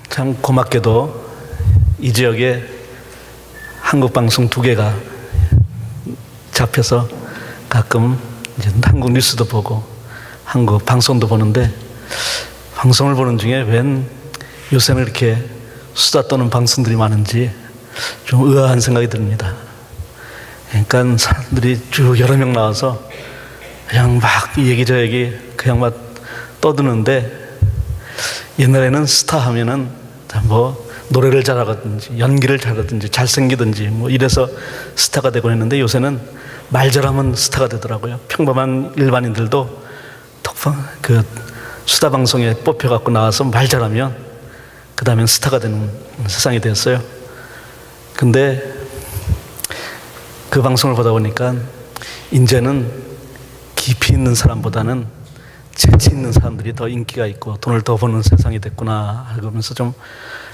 참 고맙게도 이 지역에 한국 방송 2개가 잡혀서 가끔 이제 한국 뉴스도 보고 한국 방송도 보는데, 방송을 보는 중에 웬 요새는 이렇게 수다 떠는 방송들이 많은지 좀 의아한 생각이 듭니다. 그러니까 사람들이 쭉 여러 명 나와서 그냥 막 이 얘기 저 얘기 그냥 막 떠드는데, 옛날에는 스타 하면은 뭐 노래를 잘하든지 연기를 잘하든지 잘생기든지 뭐 이래서 스타가 되곤 했는데, 요새는 말 잘하면 스타가 되더라고요. 평범한 일반인들도 그 수다 방송에 뽑혀갖고 나와서 말 잘하면 그 다음엔 스타가 되는 세상이 되었어요. 근데 그 방송을 보다 보니까 이제는 깊이 있는 사람보다는 재치 있는 사람들이 더 인기가 있고 돈을 더 버는 세상이 됐구나 그러면서 좀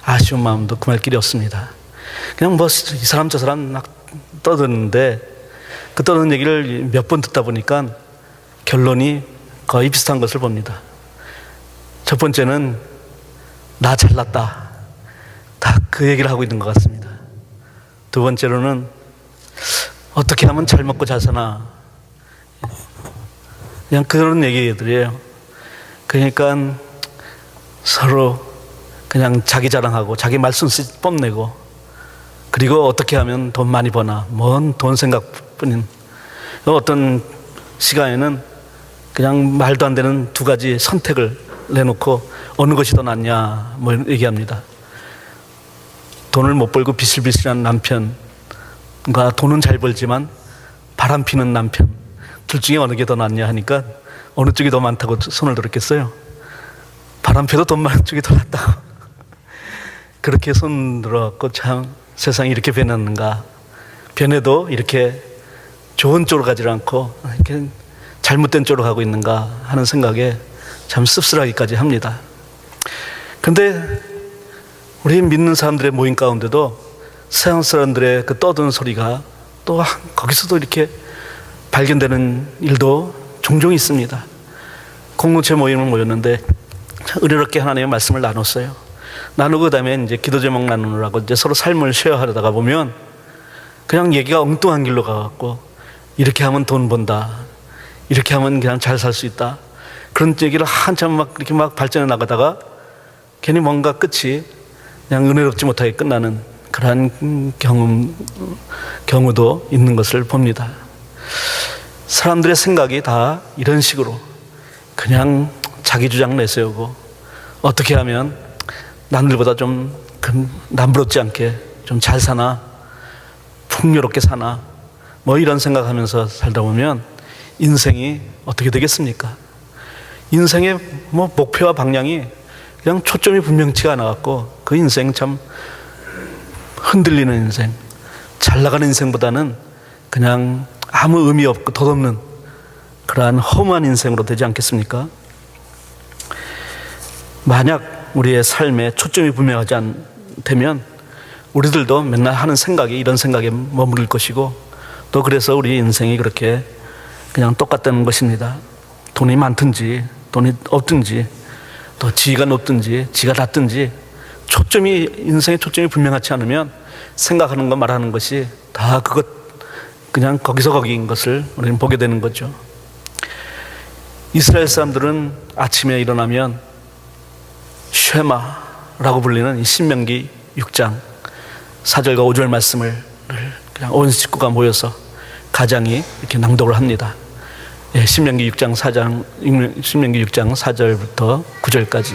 아쉬운 마음도 금할 길이 없습니다. 그냥 뭐 이 사람 저 사람 막 떠드는데, 그 떠드는 얘기를 몇 번 듣다 보니까 결론이 거의 비슷한 것을 봅니다. 첫 번째는 나 잘났다, 다 그 얘기를 하고 있는 것 같습니다. 두 번째로는 어떻게 하면 잘 먹고 잘 사나, 그냥 그런 얘기들이에요. 그러니까 서로 그냥 자기 자랑하고 자기 말씀씩 뽐내고, 그리고 어떻게 하면 돈 많이 버나, 뭔 돈 생각뿐인, 어떤 시간에는 그냥 말도 안 되는 2가지 선택을 내놓고 어느 것이 더 낫냐 뭐 얘기합니다. 돈을 못 벌고 비실비실한 남편과 돈은 잘 벌지만 바람 피는 남편, 둘 중에 어느 게 더 낫냐 하니까 어느 쪽이 더 많다고 손을 들었겠어요? 바람 피도 돈 많은 쪽이 더 낫다고. 그렇게 손 들어갖고 참 세상이 이렇게 변했는가, 변해도 이렇게 좋은 쪽으로 가지 않고 이렇게 잘못된 쪽으로 가고 있는가 하는 생각에 참 씁쓸하기까지 합니다. 근데 우리 믿는 사람들의 모임 가운데도 세상 사람들의 그 떠드는 소리가 또 거기서도 이렇게 발견되는 일도 종종 있습니다. 공동체 모임을 모였는데 은혜롭게 하나님의 말씀을 나눴어요. 나누고 그다음에 이제 기도 제목 나누느라고 이제 서로 삶을 쉐어하려다가 보면 그냥 얘기가 엉뚱한 길로 가갖고, 이렇게 하면 돈 번다, 이렇게 하면 그냥 잘 살 수 있다, 그런 얘기를 한참 막 이렇게 막 발전해 나가다가 괜히 뭔가 끝이 그냥 은혜롭지 못하게 끝나는 그러한 경우도 있는 것을 봅니다. 사람들의 생각이 다 이런 식으로 그냥 자기 주장 내세우고, 어떻게 하면 남들보다 좀 남부럽지 않게 좀 잘 사나, 풍요롭게 사나, 뭐 이런 생각하면서 살다 보면 인생이 어떻게 되겠습니까? 인생의 뭐 목표와 방향이 그냥 초점이 분명치가 않아갖고 그 인생 참 흔들리는 인생, 잘 나가는 인생보다는 그냥 아무 의미 없고 덧없는 그러한 허무한 인생으로 되지 않겠습니까? 만약 우리의 삶에 초점이 분명하지 않다면 우리들도 맨날 하는 생각이 이런 생각에 머무를 것이고, 또 그래서 우리 인생이 그렇게 그냥 똑같다는 것입니다. 돈이 많든지 돈이 없든지, 또 지위가 높든지 지가 낮든지, 인생의 초점이 분명하지 않으면 생각하는 것 말하는 것이 다 그냥 거기서 거기인 것을 우리는 보게 되는 거죠. 이스라엘 사람들은 아침에 일어나면 쉐마라고 불리는 이 신명기 6장 4절과 5절 말씀을 그냥 온 식구가 모여서 가장이 이렇게 낭독을 합니다. 예, 신명기 6장 4절부터 9절까지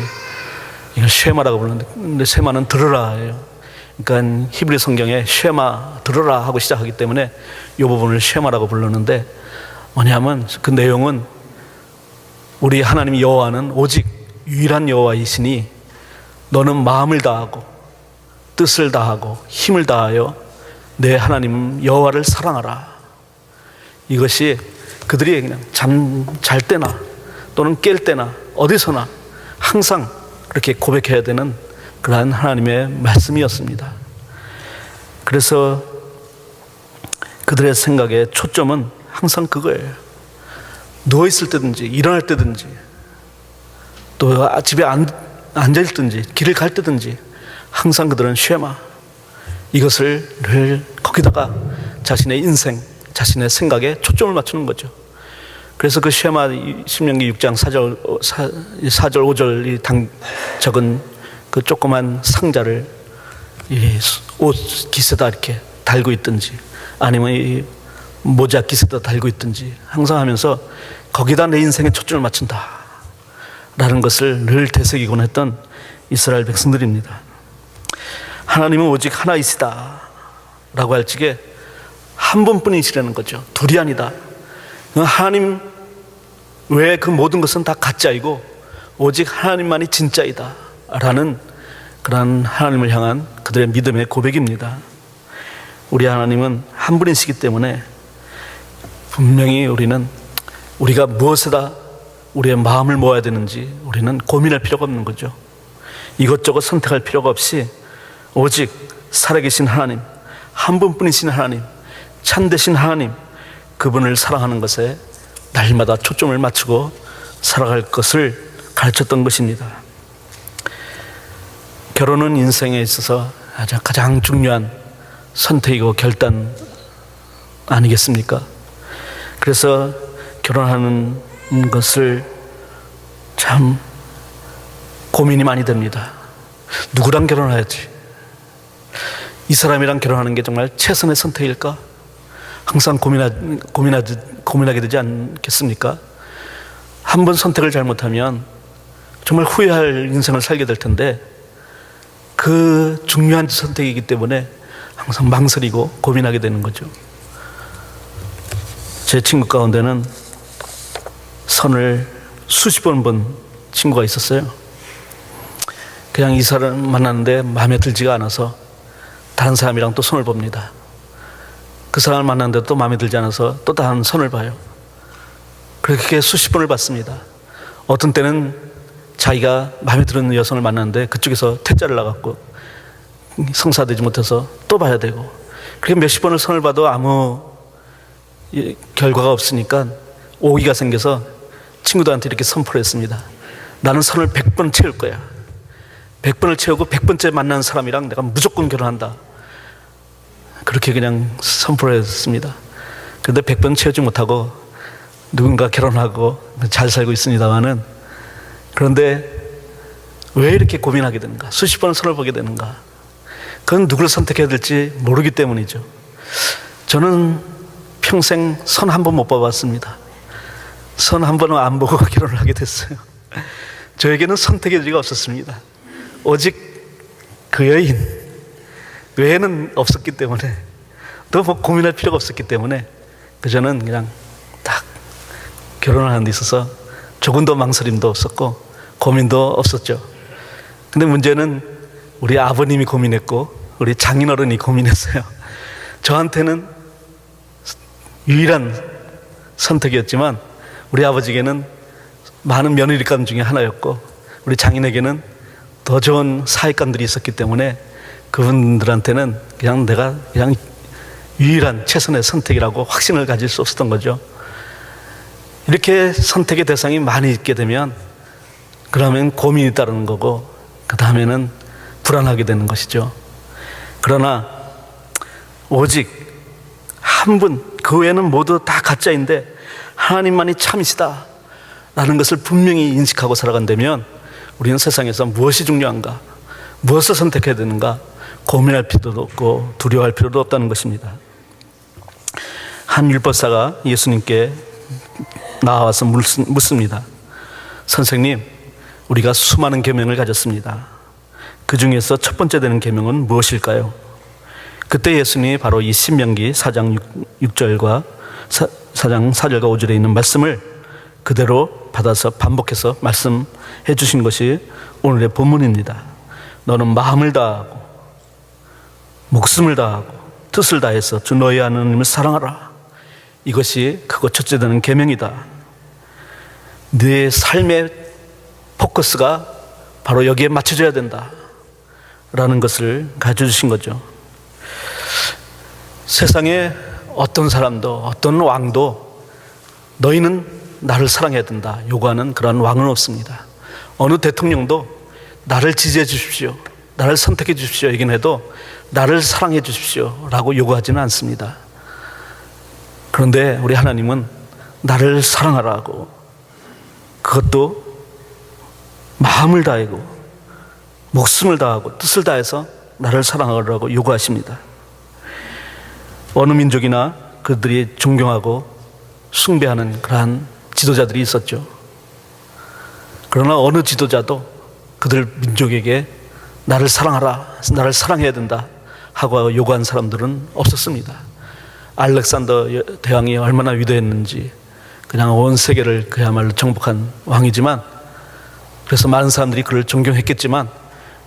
이걸 쉐마라고 부르는데, 근데 쉐마는 들으라예요. 그러니까 히브리 성경에 쉐마 들으라 하고 시작하기 때문에 이 부분을 쉐마라고 부르는데, 뭐냐면 그 내용은 우리 하나님 여호와는 오직 유일한 여호와이시니 너는 마음을 다하고 뜻을 다하고 힘을 다하여 내 하나님 여호와를 사랑하라. 이것이 그들이 그냥 잠 잘 때나 또는 깰 때나 어디서나 항상 그렇게 고백해야 되는 그러한 하나님의 말씀이었습니다. 그래서 그들의 생각의 초점은 항상 그거예요. 누워있을 때든지 일어날 때든지 또 집에 앉아있든지 길을 갈 때든지 항상 그들은 쉐마, 이것을 늘 거기다가 자신의 인생, 자신의 생각에 초점을 맞추는 거죠. 그래서 그 쉐마, 신명기 6장 4절 5절이 적은 그 조그만 상자를 이 옷 깃에다 이렇게 달고 있든지, 아니면 이 모자 깃에다 달고 있든지 항상 하면서 거기다 내 인생에 초점을 맞춘다 라는 것을 늘 되새기곤 했던 이스라엘 백성들입니다. 하나님은 오직 하나이시다 라고 할 적에 한 분뿐이시라는 거죠. 둘이 아니다. 하나님 외에 그 모든 것은 다 가짜이고 오직 하나님만이 진짜이다 라는 그러한 하나님을 향한 그들의 믿음의 고백입니다. 우리 하나님은 한 분이시기 때문에 분명히 우리가 무엇에다 우리의 마음을 모아야 되는지 우리는 고민할 필요가 없는 거죠. 이것저것 선택할 필요가 없이 오직 살아계신 하나님, 한 분뿐이신 하나님, 참되신 하나님, 그분을 사랑하는 것에 날마다 초점을 맞추고 살아갈 것을 가르쳤던 것입니다. 결혼은 인생에 있어서 가장 중요한 선택이고 결단 아니겠습니까? 그래서 결혼하는 것을 참 고민이 많이 됩니다. 누구랑 결혼해야지? 이 사람이랑 결혼하는 게 정말 최선의 선택일까? 항상 고민하게 되지 않겠습니까? 한 번 선택을 잘못하면 정말 후회할 인생을 살게 될 텐데, 그 중요한 선택이기 때문에 항상 망설이고 고민하게 되는 거죠. 제 친구 가운데는 선을 수십 번 본 친구가 있었어요. 그냥 이 사람 만났는데 마음에 들지가 않아서 다른 사람이랑 또 선을 봅니다. 그 사람을 만났는데 또 마음에 들지 않아서 또 다른 선을 봐요. 그렇게 수십 번을 봤습니다. 어떤 때는 자기가 마음에 드는 여성을 만났는데 그쪽에서 퇴짜를 나갔고 성사되지 못해서 또 봐야 되고, 그렇게 몇십 번을 선을 봐도 아무 결과가 없으니까 오기가 생겨서 친구들한테 이렇게 선포를 했습니다. 나는 선을 100번 채울 거야. 100번을 채우고 100번째 만나는 사람이랑 내가 무조건 결혼한다. 그렇게 그냥 선포를 했습니다. 그런데 100번 채우지 못하고 누군가 결혼하고 잘 살고 있습니다만은, 그런데 왜 이렇게 고민하게 되는가? 수십 번 선을 보게 되는가? 그건 누구를 선택해야 될지 모르기 때문이죠. 저는 평생 선 한 번 못 봐봤습니다. 선 한 번은 안 보고 결혼을 하게 됐어요. 저에게는 선택의 여지가 없었습니다. 오직 그 여인 외에는 없었기 때문에, 또 뭐 고민할 필요가 없었기 때문에 저는 그냥 딱 결혼하는 데 있어서 조금도 망설임도 없었고 고민도 없었죠. 근데 문제는 우리 아버님이 고민했고 우리 장인어른이 고민했어요. 저한테는 유일한 선택이었지만 우리 아버지에게는 많은 며느리감 중에 하나였고, 우리 장인에게는 더 좋은 사익감들이 있었기 때문에 그분들한테는 그냥 내가 그냥 유일한 최선의 선택이라고 확신을 가질 수 없었던 거죠. 이렇게 선택의 대상이 많이 있게 되면 그러면 고민이 따르는 거고, 그 다음에는 불안하게 되는 것이죠. 그러나 오직 한 분, 그 외에는 모두 다 가짜인데 하나님만이 참이시다 라는 것을 분명히 인식하고 살아간다면 우리는 세상에서 무엇이 중요한가, 무엇을 선택해야 되는가 고민할 필요도 없고 두려워할 필요도 없다는 것입니다. 한 율법사가 예수님께 나와서 묻습니다. 선생님, 우리가 수많은 계명을 가졌습니다. 그 중에서 첫 번째 되는 계명은 무엇일까요? 그때 예수님이 바로 이 신명기 4장 6절과 4장 4절과 5절에 있는 말씀을 그대로 받아서 반복해서 말씀해 주신 것이 오늘의 본문입니다. 너는 마음을 다하고 목숨을 다하고 뜻을 다해서 주 너희 하나님을 사랑하라. 이것이 크고 첫째 되는 계명이다. 네 삶의 포커스가 바로 여기에 맞춰져야 된다 라는 것을 가르쳐주신 거죠. 세상에 어떤 사람도 어떤 왕도 너희는 나를 사랑해야 된다 요구하는 그런 왕은 없습니다. 어느 대통령도 나를 지지해 주십시오, 나를 선택해 주십시오 얘기는 해도 나를 사랑해 주십시오 라고 요구하지는 않습니다. 그런데 우리 하나님은 나를 사랑하라고, 그것도 마음을 다하고 목숨을 다하고 뜻을 다해서 나를 사랑하라고 요구하십니다. 어느 민족이나 그들이 존경하고 숭배하는 그러한 지도자들이 있었죠. 그러나 어느 지도자도 그들 민족에게 나를 사랑하라, 나를 사랑해야 된다 하고 요구한 사람들은 없었습니다. 알렉산더 대왕이 얼마나 위대했는지, 그냥 온 세계를 그야말로 정복한 왕이지만, 그래서 많은 사람들이 그를 존경했겠지만,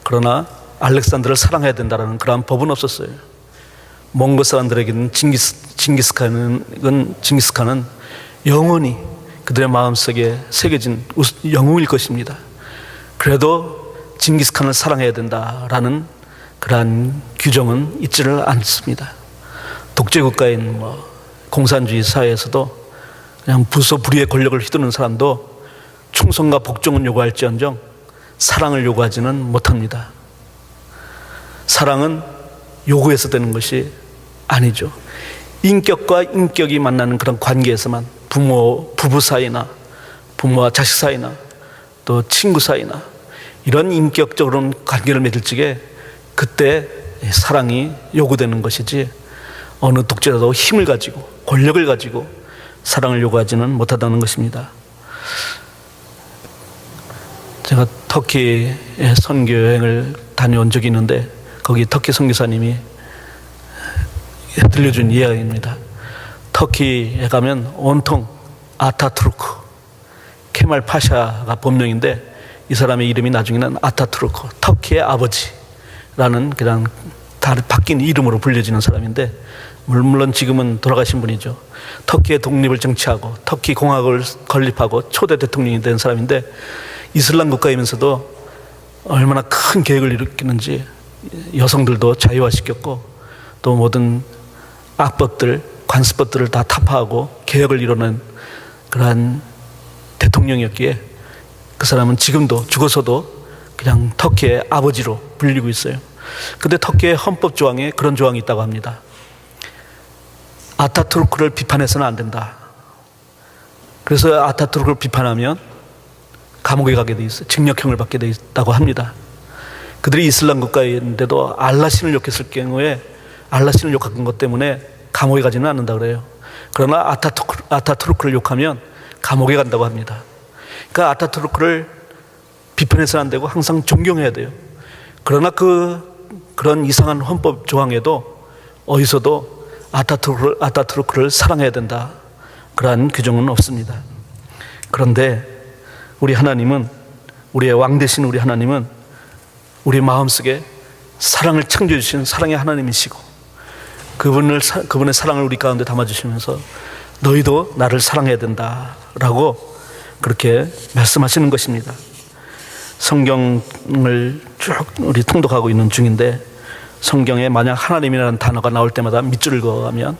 그러나 알렉산더를 사랑해야 된다는 그러한 법은 없었어요. 몽골 사람들에게는 징기스칸은 영원히 그들의 마음속에 새겨진 영웅일 것입니다. 그래도 징기스칸을 사랑해야 된다라는 그러한 규정은 있지를 않습니다. 독재국가인 공산주의 사회에서도 그냥 불소불위의 권력을 휘두르는 사람도 충성과 복종은 요구할지언정 사랑을 요구하지는 못합니다. 사랑은 요구해서 되는 것이 아니죠. 인격과 인격이 만나는 그런 관계에서만, 부부 사이나 부모와 자식 사이나 또 친구 사이나 이런 인격적으로는 관계를 맺을 적에 그때 사랑이 요구되는 것이지, 어느 독재자도 힘을 가지고 권력을 가지고 사랑을 요구하지는 못하다는 것입니다. 제가 터키에 선교 여행을 다녀온 적이 있는데, 거기 터키 선교사님이 들려준 이야기입니다. 터키에 가면 온통 아타투르크, 케말 파샤가 법명인데, 이 사람의 이름이 나중에는 아타투르크, 터키의 아버지라는 그냥 다 바뀐 이름으로 불려지는 사람인데, 물론 지금은 돌아가신 분이죠. 터키의 독립을 쟁취하고 터키 공화국을 건립하고 초대 대통령이 된 사람인데, 이슬람 국가이면서도 얼마나 큰 계획을 일으키는지, 여성들도 자유화시켰고 또 모든 악법들, 관습법들을 다 타파하고 개혁을 이루는 그러한 대통령이었기에, 그 사람은 지금도 죽어서도 그냥 터키의 아버지로 불리고 있어요. 근데 터키의 헌법 조항에 그런 조항이 있다고 합니다. 아타투르크를 비판해서는 안 된다. 그래서 아타투르크를 비판하면 감옥에 가게 돼 있어요. 징역형을 받게 돼 있다고 합니다. 그들이 이슬람 국가인데도 알라신을 욕했을 경우에, 알라신을 욕한 것 때문에 감옥에 가지는 않는다 그래요. 그러나 아타투르크를 욕하면 감옥에 간다고 합니다. 그러니까 아타투르크를 비판해서는 안 되고 항상 존경해야 돼요. 그러나 그런 이상한 헌법 조항에도 어디서도 아타투르크를 사랑해야 된다, 그러한 규정은 없습니다. 그런데 우리 하나님은, 우리의 왕 되신 우리 하나님은 우리 마음속에 사랑을 창조해 주신 사랑의 하나님이시고, 그분의 사랑을 우리 가운데 담아주시면서 너희도 나를 사랑해야 된다라고 그렇게 말씀하시는 것입니다. 성경을 쭉 우리 통독하고 있는 중인데, 성경에 만약 하나님이라는 단어가 나올 때마다 밑줄을 그어가면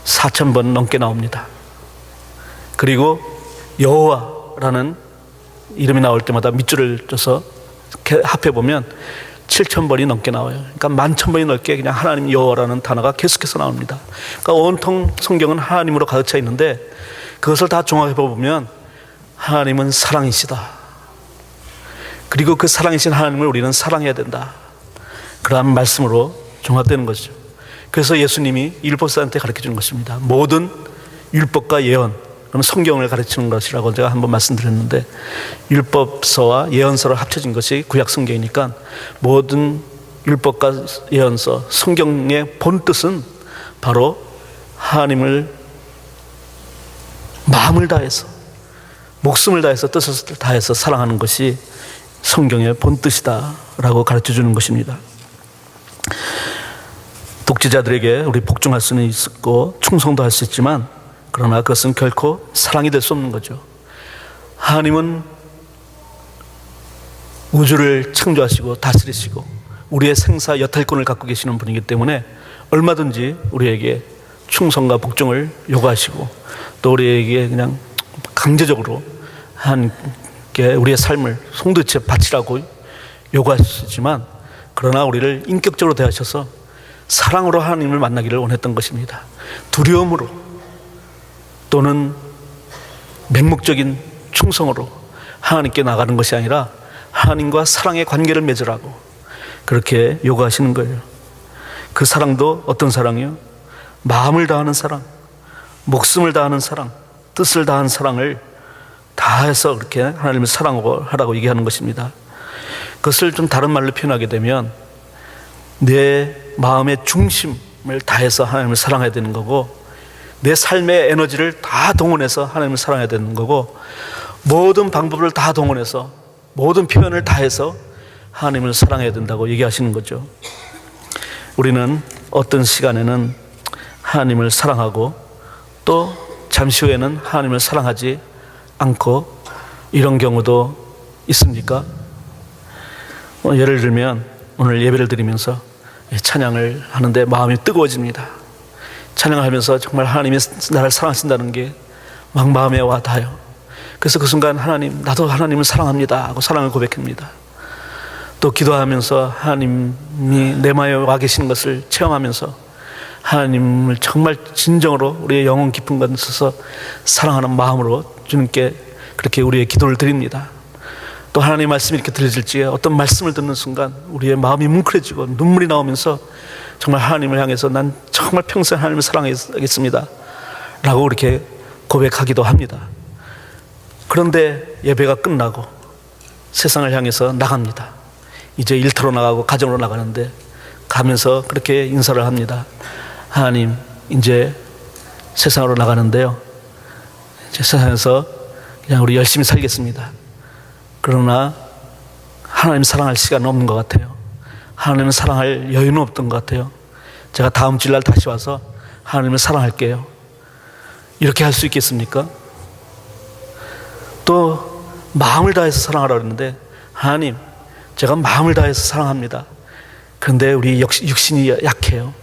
4,000번 넘게 나옵니다. 그리고 여호와라는 이름이 나올 때마다 밑줄을 쪄서 합해보면 7,000번이 넘게 나와요. 그러니까 11,000번이 넘게 그냥 하나님 여호와라는 단어가 계속해서 나옵니다. 그러니까 온통 성경은 하나님으로 가득 차 있는데, 그것을 다 종합해보면 하나님은 사랑이시다. 그리고 그 사랑이신 하나님을 우리는 사랑해야 된다. 그러한 말씀으로 종합되는 것이죠. 그래서 예수님이 율법사한테 가르쳐주는 것입니다. 모든 율법과 예언, 그럼 성경을 가르치는 것이라고 제가 한번 말씀드렸는데, 율법서와 예언서를 합쳐진 것이 구약 성경이니까 모든 율법과 예언서, 성경의 본 뜻은 바로 하나님을 마음을 다해서, 목숨을 다해서, 뜻을 다해서 사랑하는 것이 성경의 본 뜻이다라고 가르쳐주는 것입니다. 독재자들에게 우리 복종할 수는 있고 충성도 할 수 있지만, 그러나 그것은 결코 사랑이 될 수 없는 거죠. 하나님은 우주를 창조하시고 다스리시고 우리의 생사 여탈권을 갖고 계시는 분이기 때문에 얼마든지 우리에게 충성과 복종을 요구하시고, 또 우리에게 그냥 강제적으로 함께 우리의 삶을 송두리째 바치라고 요구하시지만 그러나 우리를 인격적으로 대하셔서 사랑으로 하나님을 만나기를 원했던 것입니다. 두려움으로 또는 맹목적인 충성으로 하나님께 나가는 것이 아니라 하나님과 사랑의 관계를 맺으라고 그렇게 요구하시는 거예요. 그 사랑도 어떤 사랑이요? 마음을 다하는 사랑, 목숨을 다하는 사랑, 뜻을 다하는 사랑을 다해서 그렇게 하나님을 사랑하라고 얘기하는 것입니다. 그것을 좀 다른 말로 표현하게 되면 내 마음의 중심을 다해서 하나님을 사랑해야 되는 거고, 내 삶의 에너지를 다 동원해서 하나님을 사랑해야 되는 거고, 모든 방법을 다 동원해서 모든 표현을 다해서 하나님을 사랑해야 된다고 얘기하시는 거죠. 우리는 어떤 시간에는 하나님을 사랑하고 또 잠시 후에는 하나님을 사랑하지 않고 이런 경우도 있습니까? 예를 들면 오늘 예배를 드리면서 찬양을 하는데 마음이 뜨거워집니다. 찬양을 하면서 정말 하나님이 나를 사랑하신다는 게 막 마음에 와 닿아요. 그래서 그 순간 하나님, 나도 하나님을 사랑합니다 하고 사랑을 고백합니다. 또 기도하면서 하나님이 내 마음에 와 계시는 것을 체험하면서 하나님을 정말 진정으로 우리의 영혼 깊은 곳에서 사랑하는 마음으로 주님께 그렇게 우리의 기도를 드립니다. 또 하나님의 말씀이 이렇게 들려질 적에 어떤 말씀을 듣는 순간 우리의 마음이 뭉클해지고 눈물이 나오면서 정말 하나님을 향해서 난 정말 평생 하나님을 사랑하겠습니다 라고 이렇게 고백하기도 합니다. 그런데 예배가 끝나고 세상을 향해서 나갑니다. 이제 일터로 나가고 가정으로 나가는데 가면서 그렇게 인사를 합니다. 하나님, 이제 세상으로 나가는데요, 이제 세상에서 그냥 우리 열심히 살겠습니다. 그러나 하나님 사랑할 시간은 없는 것 같아요. 하나님을 사랑할 여유는 없던 것 같아요. 제가 다음 주일 날 다시 와서 하나님을 사랑할게요. 이렇게 할 수 있겠습니까? 또 마음을 다해서 사랑하라고 했는데, 하나님, 제가 마음을 다해서 사랑합니다. 그런데 우리 육신이 약해요.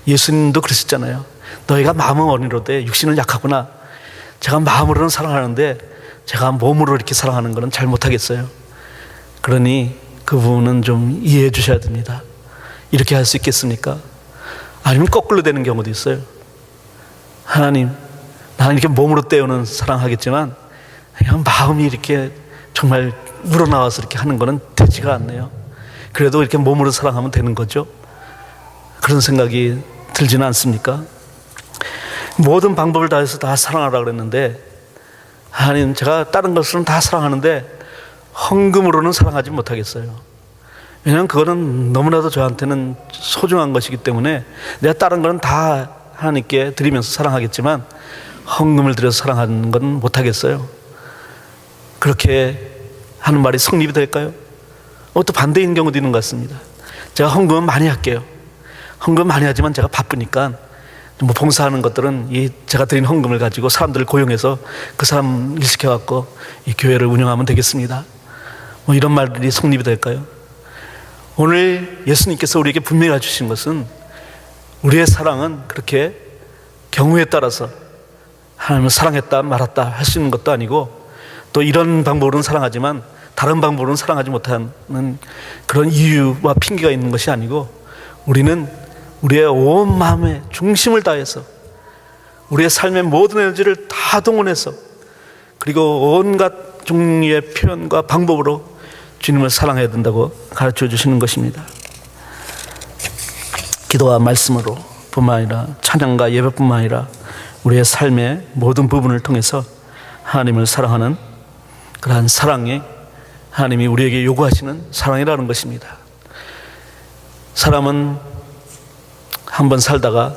예수님도 그러셨잖아요. 너희가 마음은 어린이로되 육신은 약하구나. 제가 마음으로는 사랑하는데 제가 몸으로 이렇게 사랑하는 것은 잘 못하겠어요. 그러니 그 부분은 좀 이해해 주셔야 됩니다. 이렇게 할 수 있겠습니까? 아니면 거꾸로 되는 경우도 있어요. 하나님, 나는 이렇게 몸으로 때우는 사랑하겠지만 그냥 마음이 이렇게 정말 우러나와서 이렇게 하는 거는 되지가 않네요. 그래도 이렇게 몸으로 사랑하면 되는 거죠. 그런 생각이 들지는 않습니까? 모든 방법을 다해서 다 사랑하라고 그랬는데, 하나님, 제가 다른 것은 다 사랑하는데 헌금으로는 사랑하지 못하겠어요. 왜냐하면 그거는 너무나도 저한테는 소중한 것이기 때문에 내가 다른 거는 다 하나님께 드리면서 사랑하겠지만 헌금을 드려서 사랑하는 건 못하겠어요. 그렇게 하는 말이 성립이 될까요? 또 반대인 경우도 있는 것 같습니다. 제가 헌금은 많이 할게요. 헌금 많이 하지만 제가 바쁘니까 뭐 봉사하는 것들은 이 제가 드린 헌금을 가지고 사람들을 고용해서 그 사람 일시켜갖고 이 교회를 운영하면 되겠습니다. 뭐 이런 말들이 성립이 될까요? 오늘 예수님께서 우리에게 분명히 알려주신 것은 우리의 사랑은 그렇게 경우에 따라서 하나님을 사랑했다 말았다 할 수 있는 것도 아니고, 또 이런 방법으로는 사랑하지만 다른 방법으로는 사랑하지 못하는 그런 이유와 핑계가 있는 것이 아니고, 우리는 우리의 온 마음의 중심을 다해서 우리의 삶의 모든 에너지를 다 동원해서 그리고 온갖 종류의 표현과 방법으로 주님을 사랑해야 된다고 가르쳐 주시는 것입니다. 기도와 말씀으로 뿐만 아니라 찬양과 예배뿐만 아니라 우리의 삶의 모든 부분을 통해서 하나님을 사랑하는 그러한 사랑이 하나님이 우리에게 요구하시는 사랑이라는 것입니다. 사람은 한번 살다가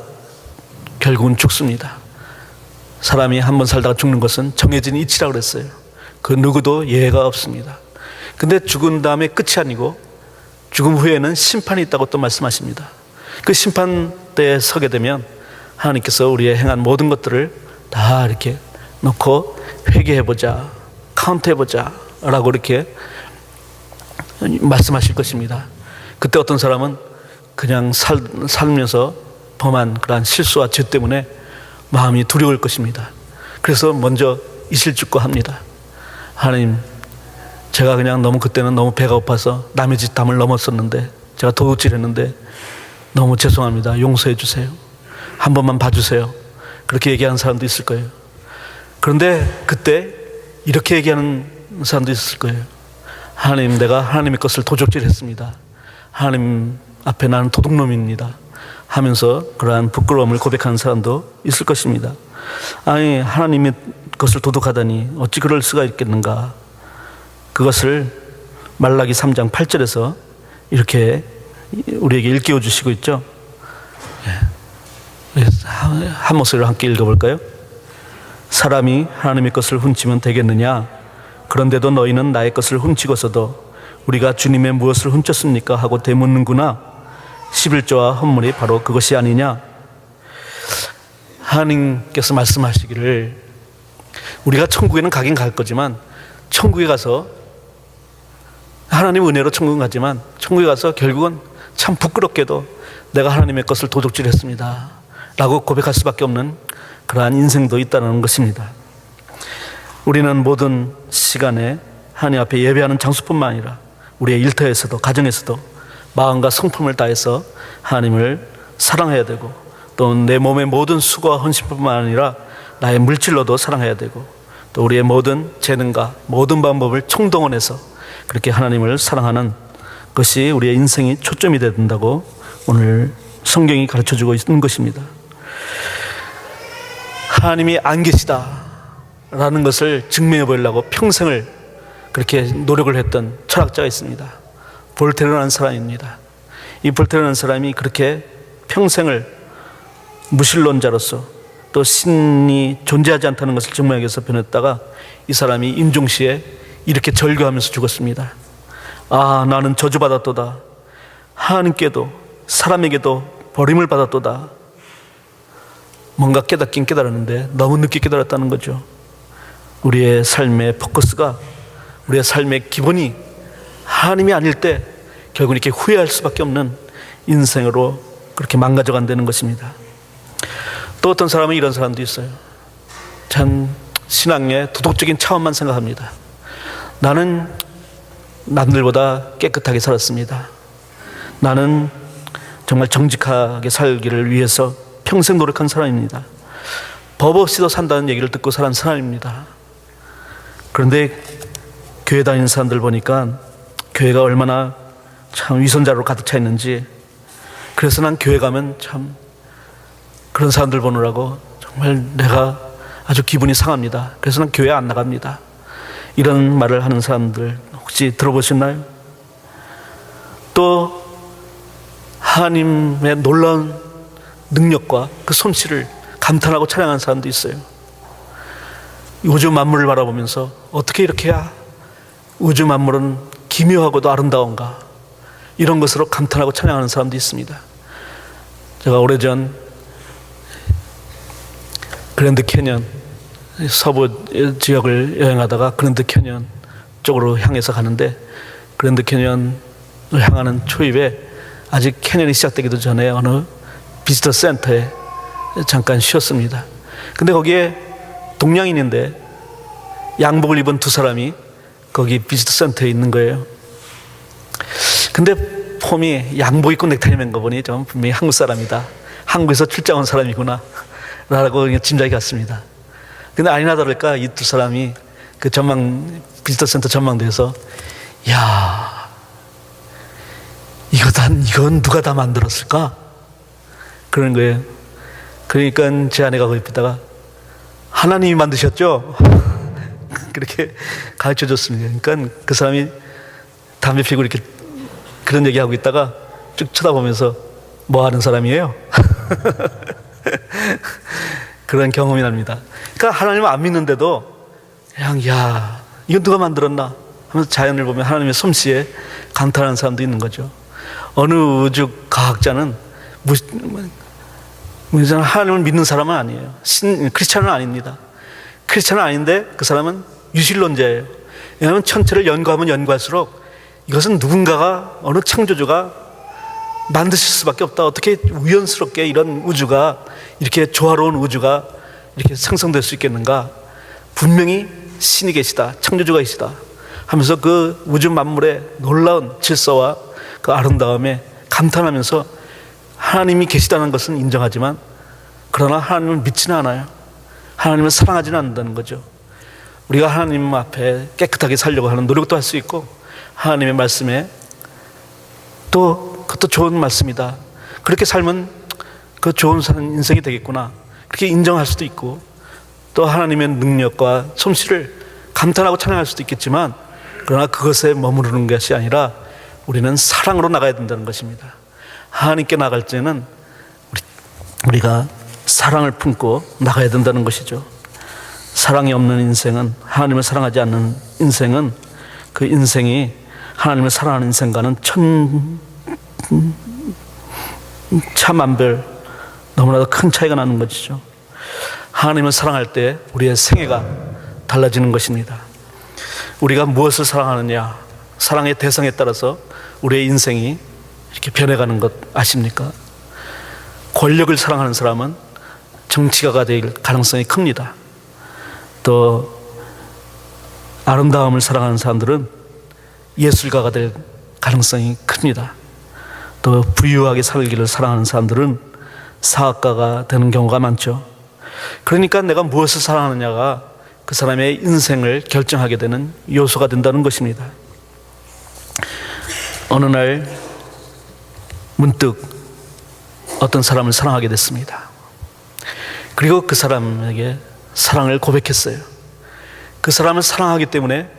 결국은 죽습니다. 사람이 한번 살다가 죽는 것은 정해진 이치라고 그랬어요. 그 누구도 예외가 없습니다. 근데 죽은 다음에 끝이 아니고 죽음 후에는 심판이 있다고 또 말씀하십니다. 그 심판대에 서게 되면 하나님께서 우리의 행한 모든 것들을 다 이렇게 놓고 회개해보자, 카운트해보자 라고 이렇게 말씀하실 것입니다. 그때 어떤 사람은 그냥 살면서 범한 그러한 실수와 죄 때문에 마음이 두려울 것입니다. 그래서 먼저 이실직고합니다. 하나님, 제가 그냥 너무 그때는 너무 배가 고파서 남의 집 담을 넘었었는데 제가 도둑질했는데 너무 죄송합니다. 용서해 주세요. 한 번만 봐주세요. 그렇게 얘기하는 사람도 있을 거예요. 그런데 그때 이렇게 얘기하는 사람도 있을 거예요. 하나님, 내가 하나님의 것을 도적질했습니다. 하나님 앞에 나는 도둑놈입니다 하면서 그러한 부끄러움을 고백하는 사람도 있을 것입니다. 아니, 하나님의 것을 도둑하다니 어찌 그럴 수가 있겠는가. 그것을 말라기 3장 8절에서 이렇게 우리에게 일깨워 주시고 있죠. 한 목소리로 함께 읽어볼까요? 사람이 하나님의 것을 훔치면 되겠느냐? 그런데도 너희는 나의 것을 훔치고서도 우리가 주님의 무엇을 훔쳤습니까? 하고 되묻는구나. 11조와 헌물이 바로 그것이 아니냐? 하나님께서 말씀하시기를 우리가 천국에는 가긴 갈 거지만 천국에 가서 하나님 은혜로 천국에 가지만 천국에 가서 결국은 참 부끄럽게도 내가 하나님의 것을 도둑질했습니다 라고 고백할 수밖에 없는 그러한 인생도 있다는 것입니다. 우리는 모든 시간에 하나님 앞에 예배하는 장소뿐만 아니라 우리의 일터에서도 가정에서도 마음과 성품을 다해서 하나님을 사랑해야 되고 또 내 몸의 모든 수고와 헌신뿐만 아니라 나의 물질로도 사랑해야 되고 또 우리의 모든 재능과 모든 방법을 총동원해서 그렇게 하나님을 사랑하는 것이 우리의 인생이 초점이 되어야 된다고 오늘 성경이 가르쳐주고 있는 것입니다. 하나님이 안 계시다라는 것을 증명해 보이려고 평생을 그렇게 노력을 했던 철학자가 있습니다. 볼테르라는 사람입니다. 이 볼테르라는 사람이 그렇게 평생을 무신론자로서 또 신이 존재하지 않다는 것을 증명하기 위해서 변했다가 이 사람이 임종시에 이렇게 절규하면서 죽었습니다. 아, 나는 저주받았도다. 하나님께도 사람에게도 버림을 받았도다. 뭔가 깨닫긴 깨달았는데 너무 늦게 깨달았다는 거죠. 우리의 삶의 포커스가 우리의 삶의 기본이 하나님이 아닐 때 결국 이렇게 후회할 수밖에 없는 인생으로 그렇게 망가져간다는 것입니다. 또 어떤 사람은 이런 사람도 있어요. 참 신앙의 도덕적인 차원만 생각합니다. 나는 남들보다 깨끗하게 살았습니다. 나는 정말 정직하게 살기를 위해서 평생 노력한 사람입니다. 법 없이도 산다는 얘기를 듣고 살은 사람입니다. 그런데 교회 다니는 사람들 보니까 교회가 얼마나 참 위선자로 가득 차 있는지, 그래서 난 교회 가면 참 그런 사람들 보느라고 정말 내가 아주 기분이 상합니다. 그래서 난 교회 안 나갑니다. 이런 말을 하는 사람들 혹시 들어보셨나요? 또 하나님의 놀라운 능력과 그 솜씨를 감탄하고 찬양하는 사람도 있어요. 우주 만물을 바라보면서 어떻게 이렇게 해야 우주 만물은 기묘하고도 아름다운가, 이런 것으로 감탄하고 찬양하는 사람도 있습니다. 제가 오래전 그랜드 캐년, 서부 지역을 여행하다가 그랜드 캐년 쪽으로 향해서 가는데, 그랜드 캐년을 향하는 초입에 아직 캐년이 시작되기도 전에 어느 비지터 센터에 잠깐 쉬었습니다. 근데 거기에 동양인인데 양복을 입은 두 사람이 거기 비지터 센터에 있는 거예요. 근데 폼이 양복 입고 넥타이 맨 거 보니 좀 분명히 한국 사람이다, 한국에서 출장 온 사람이구나 라고 그냥 짐작이 갔습니다. 근데 아니나 다를까 이 두 사람이 그 비지터 센터 전망대에서, 야, 이건 누가 다 만들었을까? 그런 거예요. 그러니까 제 아내가 거기 있다가 하나님이 만드셨죠? 그렇게 가르쳐 줬습니다. 그러니까 그 사람이 담배 피고 이렇게 그런 얘기하고 있다가 쭉 쳐다보면서 뭐 하는 사람이에요? 그런 경험이 납니다. 그러니까 하나님을 안 믿는데도 그냥, 야, 이건 누가 만들었나 하면서 자연을 보면 하나님의 솜씨에 감탄하는 사람도 있는 거죠. 어느 우주 과학자는 하나님을 믿는 사람은 아니에요. 크리스찬은 아닙니다. 크리스찬은 아닌데 그 사람은 유실론자예요. 왜냐하면 천체를 연구하면 연구할수록 이것은 누군가가, 어느 창조주가 만드실 수밖에 없다. 어떻게 우연스럽게 이런 우주가, 이렇게 조화로운 우주가 이렇게 생성될 수 있겠는가? 분명히 신이 계시다, 창조주가 계시다, 하면서 그 우주 만물의 놀라운 질서와 그 아름다움에 감탄하면서 하나님이 계시다는 것은 인정하지만 그러나 하나님을 믿지는 않아요. 하나님을 사랑하지는 않는다는 거죠. 우리가 하나님 앞에 깨끗하게 살려고 하는 노력도 할 수 있고, 하나님의 말씀에 또 그것도 좋은 말씀이다, 그렇게 살면 그 좋은 인생이 되겠구나, 그렇게 인정할 수도 있고, 또 하나님의 능력과 솜씨를 감탄하고 찬양할 수도 있겠지만, 그러나 그것에 머무르는 것이 아니라 우리는 사랑으로 나가야 된다는 것입니다. 하나님께 나갈 때는 우리가 사랑을 품고 나가야 된다는 것이죠. 사랑이 없는 인생은, 하나님을 사랑하지 않는 인생은, 그 인생이 하나님을 사랑하는 인생과는 천차만별 너무나도 큰 차이가 나는 것이죠. 하나님을 사랑할 때 우리의 생애가 달라지는 것입니다. 우리가 무엇을 사랑하느냐, 사랑의 대상에 따라서 우리의 인생이 이렇게 변해가는 것 아십니까? 권력을 사랑하는 사람은 정치가가 될 가능성이 큽니다. 또 아름다움을 사랑하는 사람들은 예술가가 될 가능성이 큽니다. 또 부유하게 살기를 사랑하는 사람들은 사학가가 되는 경우가 많죠. 그러니까 내가 무엇을 사랑하느냐가 그 사람의 인생을 결정하게 되는 요소가 된다는 것입니다. 어느 날 문득 어떤 사람을 사랑하게 됐습니다. 그리고 그 사람에게 사랑을 고백했어요. 그 사람을 사랑하기 때문에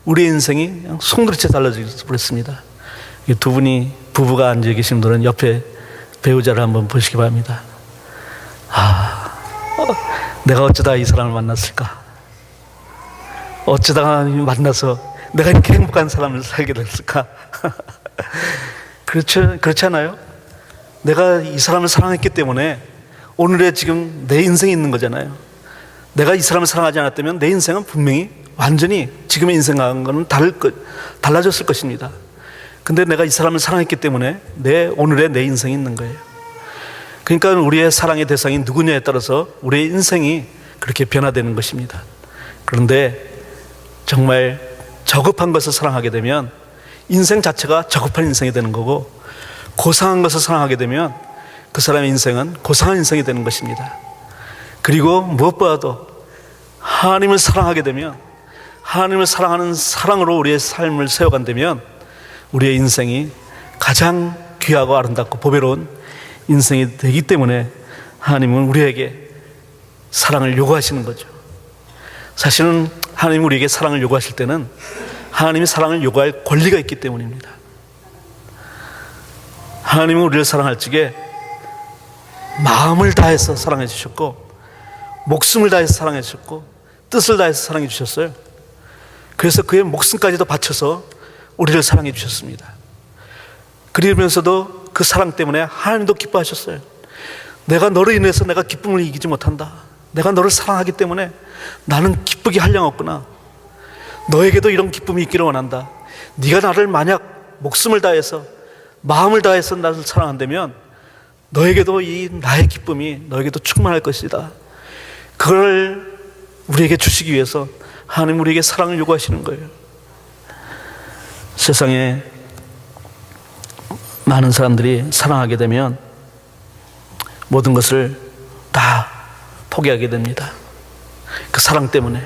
우리의 인생이 그냥 송두리째 달라져 버렸습니다. 두 분이 부부가 앉아 계신 분들은 옆에 배우자를 한번 보시기 바랍니다. 내가 어쩌다 이 사람을 만났을까? 어쩌다가 만나서 내가 이렇게 행복한 사람을 살게 됐을까? 그렇지 않아요? 내가 이 사람을 사랑했기 때문에 오늘의 지금 내 인생이 있는 거잖아요. 내가 이 사람을 사랑하지 않았다면 내 인생은 분명히 완전히 지금의 인생과는 달라졌을 것입니다. 근데 내가 이 사람을 사랑했기 때문에 오늘의 내 인생이 있는 거예요. 그러니까 우리의 사랑의 대상이 누구냐에 따라서 우리의 인생이 그렇게 변화되는 것입니다. 그런데 정말 저급한 것을 사랑하게 되면 인생 자체가 저급한 인생이 되는 거고, 고상한 것을 사랑하게 되면 그 사람의 인생은 고상한 인생이 되는 것입니다. 그리고 무엇보다도 하나님을 사랑하게 되면, 하나님을 사랑하는 사랑으로 우리의 삶을 세워간다면 우리의 인생이 가장 귀하고 아름답고 보배로운 인생이 되기 때문에 하나님은 우리에게 사랑을 요구하시는 거죠. 사실은 하나님이 우리에게 사랑을 요구하실 때는 하나님이 사랑을 요구할 권리가 있기 때문입니다. 하나님은 우리를 사랑할 적에 마음을 다해서 사랑해 주셨고, 목숨을 다해서 사랑해 주셨고, 뜻을 다해서 사랑해 주셨어요. 그래서 그의 목숨까지도 바쳐서 우리를 사랑해 주셨습니다. 그러면서도 그 사랑 때문에 하나님도 기뻐하셨어요. 내가 너로 인해서 내가 기쁨을 이기지 못한다. 내가 너를 사랑하기 때문에 나는 기쁘게 한량 없구나. 너에게도 이런 기쁨이 있기를 원한다. 네가 나를 만약 목숨을 다해서 마음을 다해서 나를 사랑한다면 너에게도 이 나의 기쁨이 너에게도 충만할 것이다. 그걸 우리에게 주시기 위해서 하나님 우리에게 사랑을 요구하시는 거예요. 세상에 많은 사람들이 사랑하게 되면 모든 것을 다 포기하게 됩니다. 그 사랑 때문에.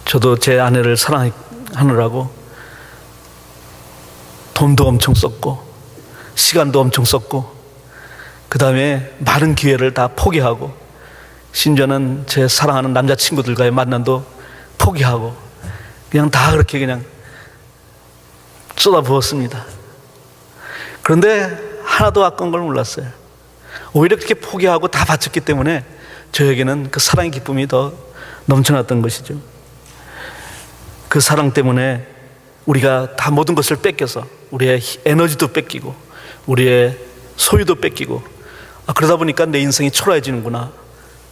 저도 제 아내를 사랑하느라고 돈도 엄청 썼고 시간도 엄청 썼고 그 다음에 많은 기회를 다 포기하고 심지어는 제 사랑하는 남자친구들과의 만남도 포기하고 그냥 다 그렇게 그냥 쏟아부었습니다. 그런데 하나도 아까운 걸 몰랐어요. 오히려 그렇게 포기하고 다 바쳤기 때문에 저에게는 그 사랑의 기쁨이 더 넘쳐났던 것이죠. 그 사랑 때문에 우리가 다 모든 것을 뺏겨서 우리의 에너지도 뺏기고 우리의 소유도 뺏기고 그러다 보니까 내 인생이 초라해지는구나.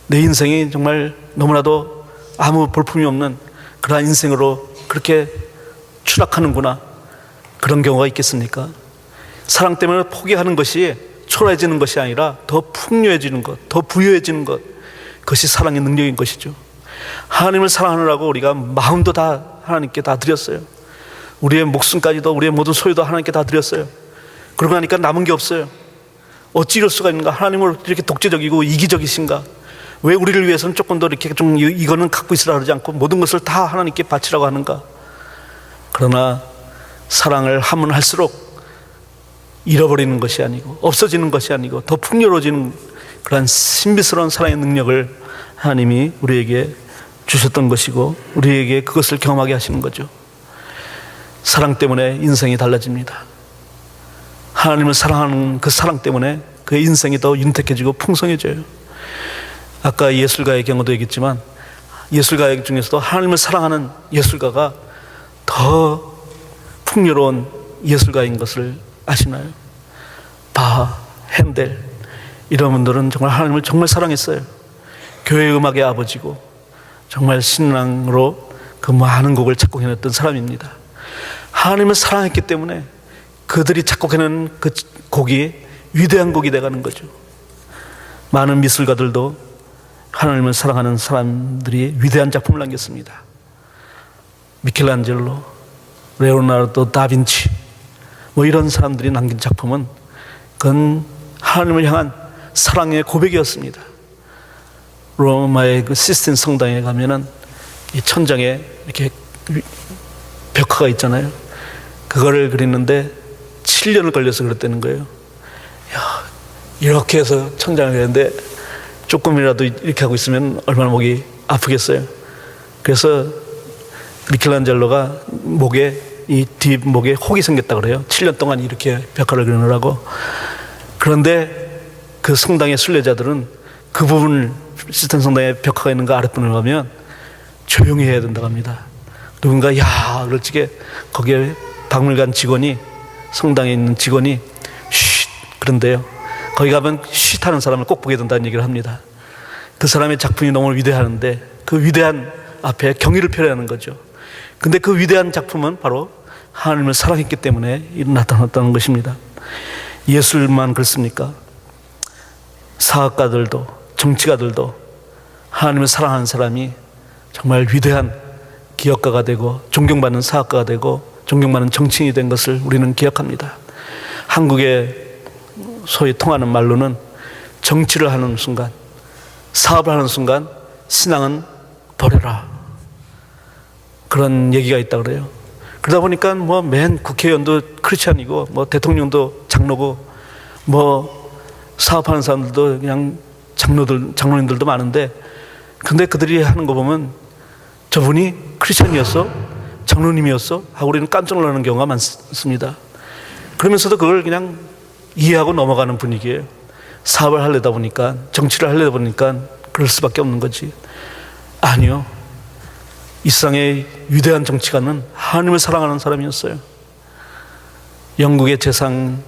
내 인생이 정말 너무나도 아무 볼품이 없는 그러한 인생으로 그렇게 추락하는구나. 그런 경우가 있겠습니까? 사랑 때문에 포기하는 것이 초라해지는 것이 아니라 더 풍요해지는 것, 더 부유해지는 것, 그것이 사랑의 능력인 것이죠. 하나님을 사랑하느라고 우리가 마음도 다 하나님께 다 드렸어요. 우리의 목숨까지도, 우리의 모든 소유도 하나님께 다 드렸어요. 그러고 나니까 남은 게 없어요. 어찌 이럴 수가 있는가? 하나님은 이렇게 독재적이고 이기적이신가? 왜 우리를 위해서는 조금 더 이렇게 좀 이거는 갖고 있으라 그러지 않고 모든 것을 다 하나님께 바치라고 하는가? 그러나 사랑을 하면 할수록 잃어버리는 것이 아니고 없어지는 것이 아니고 더 풍요로워지는 그러한 신비스러운 사랑의 능력을 하나님이 우리에게 주셨던 것이고 우리에게 그것을 경험하게 하시는 거죠. 사랑 때문에 인생이 달라집니다. 하나님을 사랑하는 그 사랑 때문에 그의 인생이 더 윤택해지고 풍성해져요. 아까 예술가의 경우도 얘기했지만 예술가 중에서도 하나님을 사랑하는 예술가가 더 풍요로운 예술가인 것을 아시나요? 바하, 핸델 이런 분들은 정말 하나님을 정말 사랑했어요. 교회 음악의 아버지고 정말 신랑으로 그 많은 곡을 작곡해냈던 사람입니다. 하나님을 사랑했기 때문에 그들이 작곡해낸 그 곡이 위대한 곡이 돼가는 거죠. 많은 미술가들도 하나님을 사랑하는 사람들이 위대한 작품을 남겼습니다. 미켈란젤로, 레오나르도 다빈치 뭐 이런 사람들이 남긴 작품은 그건 하나님을 향한 사랑의 고백이었습니다. 로마의 그 시스틴 성당에 가면은 이 천장에 이렇게 벽화가 있잖아요. 그거를 그리는데 7년을 걸려서 그랬다는 거예요. 야, 이렇게 해서 천장을 그렸는데 조금이라도 이렇게 하고 있으면 얼마나 목이 아프겠어요. 그래서 미켈란젤로가 목에 이 뒷목에 혹이 생겼다 그래요. 7년 동안 이렇게 벽화를 그리느라고. 그런데 그 성당의 순례자들은 그 부분을 시스템 성당에 벽화가 있는 거 아랫부분을 가면 조용히 해야 된다고 합니다. 누군가 야 그럴지게 거기에 박물관 직원이 성당에 있는 직원이 쉿 그런데요. 거기 가면 쉿 하는 사람을 꼭 보게 된다는 얘기를 합니다. 그 사람의 작품이 너무 위대하는데 그 위대한 앞에 경의를 표현하는 거죠. 근데 그 위대한 작품은 바로 하나님을 사랑했기 때문에 나타났다는 것입니다. 예술만 그렇습니까? 사학가들도 정치가들도 하나님을 사랑하는 사람이 정말 위대한 기업가가 되고 존경받는 사학가가 되고 존경받는 정치인이 된 것을 우리는 기억합니다. 한국의 소위 통하는 말로는 정치를 하는 순간, 사업을 하는 순간 신앙은 버려라. 그런 얘기가 있다 그래요. 그러다 보니까 뭐 맨 국회의원도 크리스찬이고 뭐 대통령도 장로고 뭐 사업하는 사람들도 그냥 장로님들도 많은데 근데 그들이 하는 거 보면 저분이 크리스찬이었어? 장로님이었어? 하고 우리는 깜짝 놀라는 경우가 많습니다. 그러면서도 그걸 그냥 이해하고 넘어가는 분위기예요. 사업을 하려다 보니까 정치를 하려다 보니까 그럴 수밖에 없는 거지. 아니요. 이 세상의 위대한 정치가는 하나님을 사랑하는 사람이었어요. 영국의 재상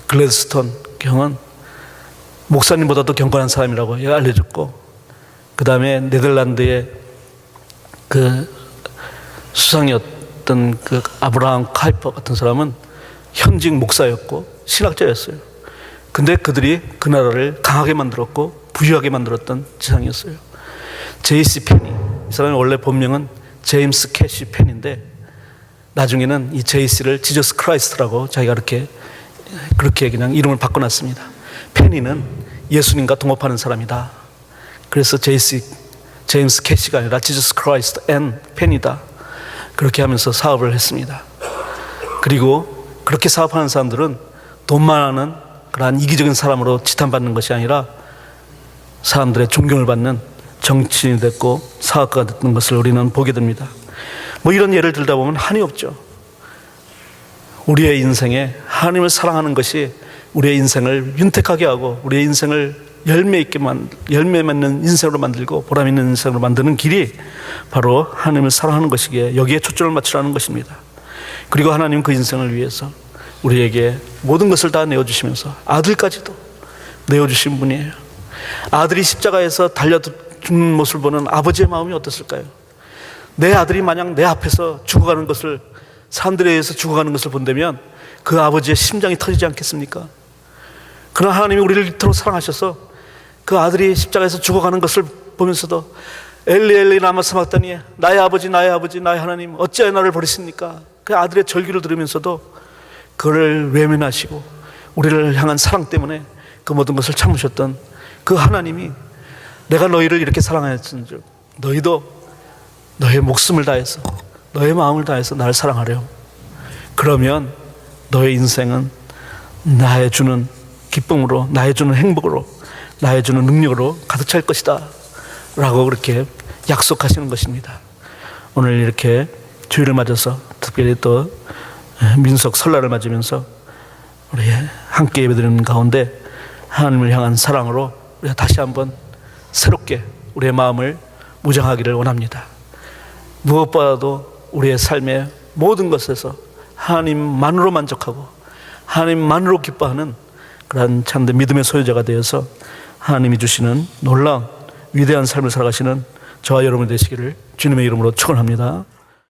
글래드스톤 경은 목사님보다도 경건한 사람이라고 알려졌고 그 다음에 네덜란드의 그 수상이었던 그 아브라함 카이퍼 같은 사람은 현직 목사였고 신학자였어요. 근데 그들이 그 나라를 강하게 만들었고 부유하게 만들었던 지상이었어요. J.C. 페니, 이 사람의 원래 본명은 제임스 캐시 펜인데 나중에는 이 J.C.를 지저스 크라이스트라고 자기가 그렇게 그냥 이름을 바꿔놨습니다. 페니는 예수님과 동업하는 사람이다. 그래서 제임스 캐시가 아니라 지저스 크라이스트 앤 펜이다. 그렇게 하면서 사업을 했습니다. 그리고 그렇게 사업하는 사람들은 돈 많은 그러한 이기적인 사람으로 지탄받는 것이 아니라 사람들의 존경을 받는 정치인이 됐고 사업가가 됐던 것을 우리는 보게 됩니다. 뭐 이런 예를 들다 보면 한이 없죠. 우리의 인생에 하나님을 사랑하는 것이 우리의 인생을 윤택하게 하고 우리의 인생을 열매 맺는 인생으로 만들고 보람 있는 인생으로 만드는 길이 바로 하나님을 사랑하는 것이기에 여기에 초점을 맞추라는 것입니다. 그리고 하나님 그 인생을 위해서 우리에게 모든 것을 다 내어주시면서 아들까지도 내어주신 분이에요. 아들이 십자가에서 달려 죽는 모습을 보는 아버지의 마음이 어땠을까요? 내 아들이 만약 내 앞에서 죽어가는 것을 사람들에 의해서 죽어가는 것을 본다면 그 아버지의 심장이 터지지 않겠습니까? 그러나 하나님이 우리를 이토록 사랑하셔서 그 아들이 십자가에서 죽어가는 것을 보면서도 엘리 엘리 라마 사박다니, 나의 아버지 나의 아버지 나의 하나님 어찌하여 나를 버리십니까? 그 아들의 절규를 들으면서도 그를 외면하시고 우리를 향한 사랑 때문에 그 모든 것을 참으셨던 그 하나님이 내가 너희를 이렇게 사랑하였은즉 너희도 너의 목숨을 다해서 너의 마음을 다해서 나를 사랑하렴. 그러면 너의 인생은 나의 주는 기쁨으로, 나의 주는 행복으로, 나의 주는 능력으로 가득 찰 것이다 라고 그렇게 약속하시는 것입니다. 오늘 이렇게 주일을 맞아서 특별히 또 민석 설날을 맞으면서 우리 함께 예배드리는 가운데 하나님을 향한 사랑으로 우리가 다시 한번 새롭게 우리의 마음을 무장하기를 원합니다. 무엇보다도 우리의 삶의 모든 것에서 하나님만으로 만족하고 하나님만으로 기뻐하는 그런 참된 믿음의 소유자가 되어서 하나님이 주시는 놀라운 위대한 삶을 살아가시는 저와 여러분 되시기를 주님의 이름으로 축원합니다.